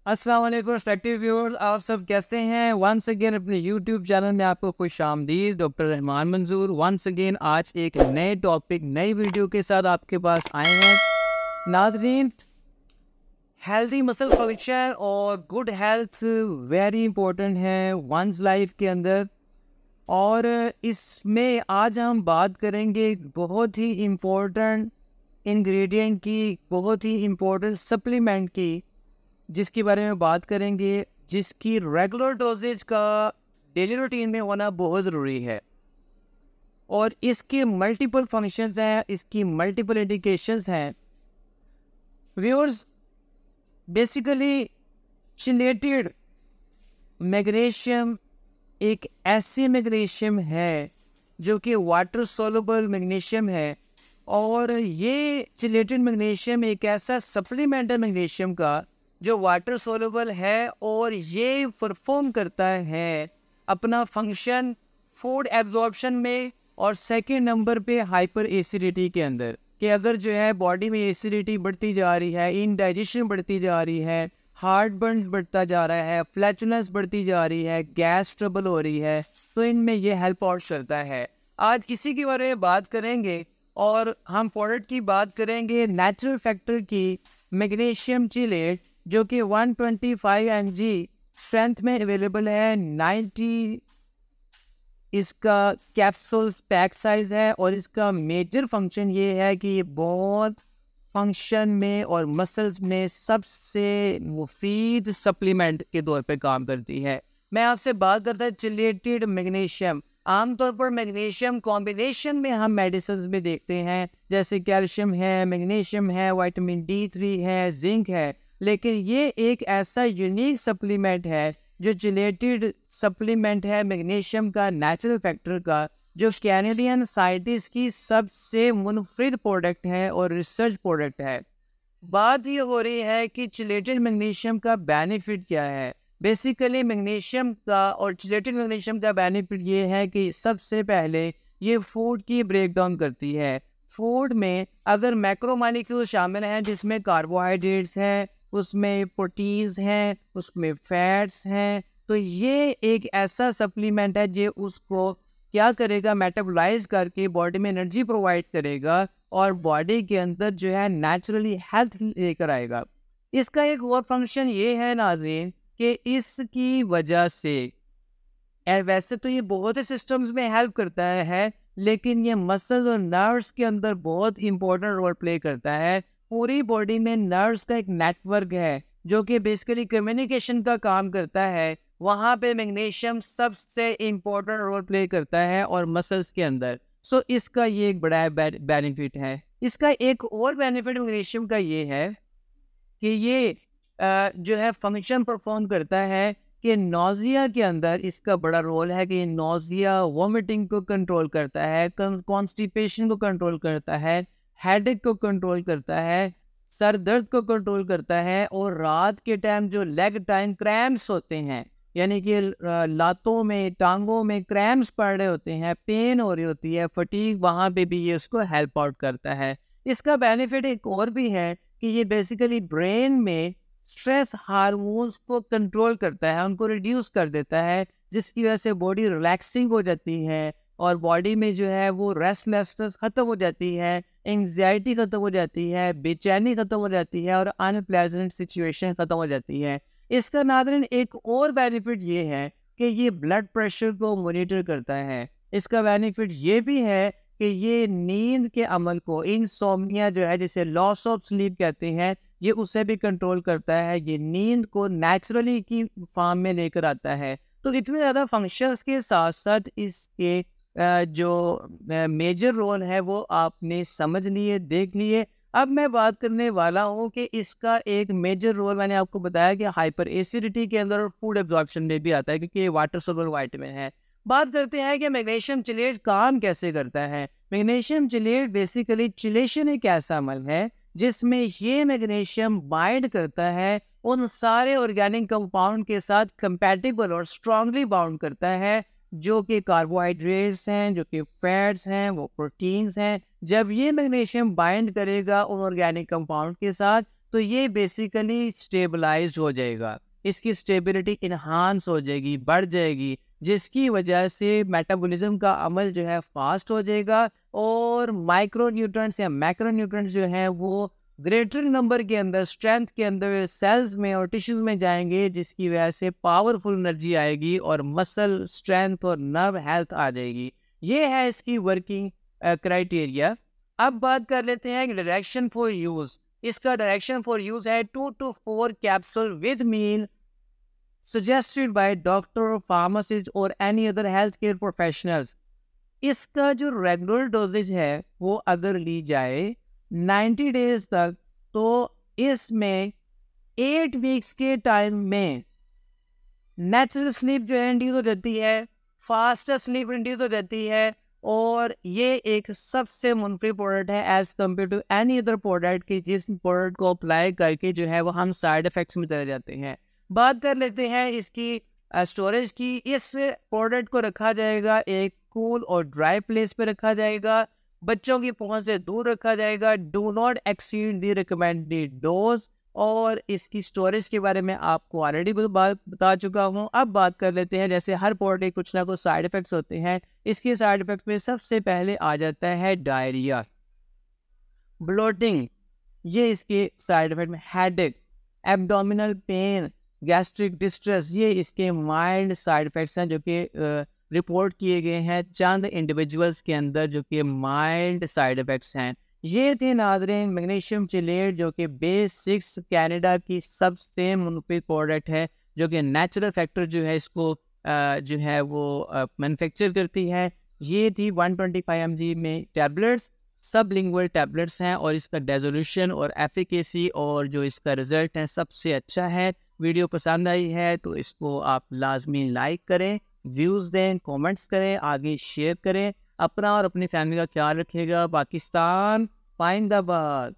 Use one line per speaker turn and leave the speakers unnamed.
अस्सलाम वालेकुम respective viewers, आप सब कैसे हैं। वंस अगेन अपने यूट्यूब चैनल में आपको खुश आमदीद। डॉक्टर रहमान मंजूर वंस अगेन आज एक नए टॉपिक नई वीडियो के साथ आपके पास आए हैं। नाजरीन, हेल्दी मसल फंक्शन और गुड हेल्थ वेरी इंपॉर्टेंट है वंस लाइफ के अंदर। और इसमें आज हम बात करेंगे एक बहुत ही इम्पोर्टेंट इंग्रेडिएंट की, बहुत ही इम्पोर्टेंट सप्लीमेंट की, जिसके बारे में बात करेंगे, जिसकी रेगुलर डोजेज का डेली रूटीन में होना बहुत ज़रूरी है। और इसके मल्टीपल फंक्शंस हैं, इसकी मल्टीपल इंडिकेशंस हैं। व्यूअर्स, बेसिकली चिलेटेड मैग्नीशियम एक ऐसी मैग्नीशियम है जो कि वाटर सोलुबल मैग्नीशियम है। और ये चिलेटेड मैग्नीशियम एक ऐसा सप्लीमेंट है मैग्नीशियम का जो वाटर सोलुबल है, और ये परफॉर्म करता है अपना फंक्शन फूड एब्जॉर्प्शन में, और सेकंड नंबर पे हाइपर एसिडिटी के अंदर, कि अगर जो है बॉडी में एसिडिटी बढ़ती जा रही है, इनडाइजेशन बढ़ती जा रही है, हार्ट बर्न बढ़ता जा रहा है, फ्लैचुलेंस बढ़ती जा रही है, गैस ट्रबल हो रही है, तो इनमें ये हेल्प आउट करता है। आज इसी के बारे में बात करेंगे, और हम प्रोडक्ट की बात करेंगे नेचुरल फैक्टर की, मैग्नीशियम चिलेट, जो कि 125 mg स्ट्रेंथ में अवेलेबल है। 90 इसका कैप्सूल्स पैक साइज है, और इसका मेजर फंक्शन ये है कि ये बहुत फंक्शन में और मसल्स में सबसे मुफीद सप्लीमेंट के तौर पे काम करती है। मैं आपसे बात करता हूँ चिलेटेड मैग्नीशियम। आमतौर पर मैग्नीशियम कॉम्बिनेशन में हम मेडिसिन में देखते हैं, जैसे कैल्शियम है, मैग्नीशियम है, विटामिन D3 है, जिंक है। लेकिन ये एक ऐसा यूनिक सप्लीमेंट है जो चिलेटेड सप्लीमेंट है मैग्नीशियम का, नेचुरल फैक्टर का, जो कैनेडियन साइंटिस्ट की सबसे मुनफरिद प्रोडक्ट है और रिसर्च प्रोडक्ट है। बात ये हो रही है कि चिलेटेड मैग्नीशियम का बेनिफिट क्या है। बेसिकली मैग्नीशियम का और चिलेटेड मैग्नीशियम का बेनिफिट ये है कि सबसे पहले ये फूड की ब्रेक डाउन करती है। फूड में अगर मैक्रो मॉलिक्यूल शामिल हैं, जिसमें कार्बोहाइड्रेट्स हैं, उसमें प्रोटीन्स हैं, उसमें फैट्स हैं, तो ये एक ऐसा सप्लीमेंट है जो उसको क्या करेगा, मेटाबोलाइज करके बॉडी में एनर्जी प्रोवाइड करेगा, और बॉडी के अंदर जो है नेचुरली हेल्थ लेकर आएगा। इसका एक और फंक्शन ये है नाज़रीन, कि इसकी वजह से वैसे तो ये बहुत से सिस्टम्स में हेल्प करता है, लेकिन ये मसल और नर्व्स के अंदर बहुत इंपॉर्टेंट रोल प्ले करता है। पूरी बॉडी में नर्व्स का एक नेटवर्क है जो कि बेसिकली कम्युनिकेशन का काम करता है। वहाँ पे मैग्नीशियम सबसे इम्पोर्टेंट रोल प्ले करता है, और मसल्स के अंदर। सो इसका ये एक बड़ा बेनिफिट है। इसका एक और बेनिफिट मैग्नीशियम का ये है कि ये जो है फंक्शन परफॉर्म करता है कि नौजिया के अंदर इसका बड़ा रोल है, कि नौजिया वोमिटिंग को कंट्रोल करता है, कॉन्स्टिपेशन को कंट्रोल करता है, हेडेक को कंट्रोल करता है, सर दर्द को कंट्रोल करता है, और रात के टाइम जो लेग टाइम क्रैम्प्स होते हैं, यानी कि लातों में, टांगों में क्रैम्प्स पड़ रहे होते हैं, पेन हो रही होती है, फटीग, वहाँ पे भी ये उसको हेल्प आउट करता है। इसका बेनिफिट एक और भी है कि ये बेसिकली ब्रेन में स्ट्रेस हार्मोन्स को कंट्रोल करता है, उनको रिड्यूस कर देता है, जिसकी वजह से बॉडी रिलैक्सिंग हो जाती है, और बॉडी में जो है वो रेस्टलेसनेस खत्म हो जाती है, एंग्जाइटी खत्म हो जाती है, बेचैनी खत्म हो जाती है, और अनप्लेजेंट सिचुएशन खत्म हो जाती है। इसका नाज़रीन एक और बेनिफिट ये है कि ये ब्लड प्रेशर को मॉनिटर करता है। इसका बेनिफिट ये भी है कि ये नींद के अमल को, इंसोम्निया जो है, जिसे लॉस ऑफ स्लीप कहते हैं, ये उसे भी कंट्रोल करता है। ये नींद को नेचुरली की फॉर्म में लेकर आता है। तो इतने ज़्यादा फंक्शंस के साथ साथ इसके जो मेजर रोल है वो आपने समझ लिए, देख लिए। अब मैं बात करने वाला हूँ कि इसका एक मेजर रोल मैंने आपको बताया कि हाइपर एसिडिटी के अंदर और फूड एब्जॉर्प्शन में भी आता है, क्योंकि ये वाटर सोलुबल विटामिन है। बात करते हैं कि मैग्नीशियम चिलेट काम कैसे करता है। मैग्नीशियम चिलेट बेसिकली चिलेशन एक ऐसा अमल है जिसमें ये मैग्नीशियम बाइंड करता है उन सारे ऑर्गेनिक कंपाउंड के साथ, कंपैटिबल और स्ट्रांगली बाउंड करता है, जो कि कार्बोहाइड्रेट्स हैं, जो कि फैट्स हैं, वो प्रोटीन्स हैं। जब ये मैग्नीशियम बाइंड करेगा उन ऑर्गेनिक कंपाउंड के साथ, तो ये बेसिकली स्टेबलाइज्ड हो जाएगा, इसकी स्टेबिलिटी इन्हांस हो जाएगी, बढ़ जाएगी, जिसकी वजह से मेटाबॉलिज्म का अमल जो है फास्ट हो जाएगा और माइक्रो न्यूट्रिएंट्स या मैक्रो न्यूट्रिएंट्स जो हैं वो ग्रेटर नंबर के अंदर, स्ट्रेंथ के अंदर, सेल्स में और टिश्यूज में जाएंगे, जिसकी वजह से पावरफुल एनर्जी आएगी और मसल स्ट्रेंथ और नर्व हेल्थ आ जाएगी। ये है इसकी वर्किंग क्राइटेरिया। अब बात कर लेते हैं डायरेक्शन फॉर यूज। इसका डायरेक्शन फॉर यूज है 2 to 4 capsule with meal suggested by doctor, pharmacist और any other health care professionals. इसका जो रेगुलर डोजेज है वो अगर ली जाए 90 डेज तक, तो इसमें 8 वीक्स के टाइम में नेचुरल स्लीप जो है इंड्यूस हो जाती है, फास्टर स्लीप इंड्यूस हो जाती है और ये एक सबसे मुनफरद प्रोडक्ट है as compare to any other product की, जिस प्रोडक्ट को अप्लाई करके जो है वो हम साइड इफेक्ट्स में चले जाते हैं। बात कर लेते हैं इसकी स्टोरेज की। इस प्रोडक्ट को रखा जाएगा एक कूल और ड्राई प्लेस पे रखा जाएगा, बच्चों की पहुंच से दूर रखा जाएगा। Do not exceed the recommended dose. और इसकी स्टोरेज के बारे में आपको ऑलरेडी बता चुका हूँ। अब बात कर लेते हैं, जैसे हर प्रोडक्ट के कुछ ना कुछ साइड इफेक्ट्स होते हैं। इसके साइड इफेक्ट में सबसे पहले आ जाता है डायरिया, ब्लोटिंग, ये इसके साइड इफेक्ट में, headache, abdominal pain, gastric distress, ये इसके माइल्ड साइड इफेक्ट्स हैं जो कि रिपोर्ट किए गए हैं चंद इंडिविजुअल्स के अंदर, जो कि माइल्ड साइड इफेक्ट्स हैं। ये थे नाज़रीन मैग्नीशियम चिलेट, जो कि बेस6 कनाडा की सबसे मुनफरद प्रोडक्ट है, जो कि नेचुरल फैक्टर जो है इसको जो है वो मैन्युफैक्चर करती है। ये थी 125 mg में टैबलेट्स, सबलिंगुअल टैबलेट्स हैं और इसका डेजोल्यूशन और एफिकेसी और जो इसका रिजल्ट है सबसे अच्छा है। वीडियो पसंद आई है तो इसको आप लाजमी लाइक करें, व्यूज़ दें, कमेंट्स करें, आगे शेयर करें। अपना और अपनी फैमिली का ख्याल रखिएगा। पाकिस्तान जिंदाबाद।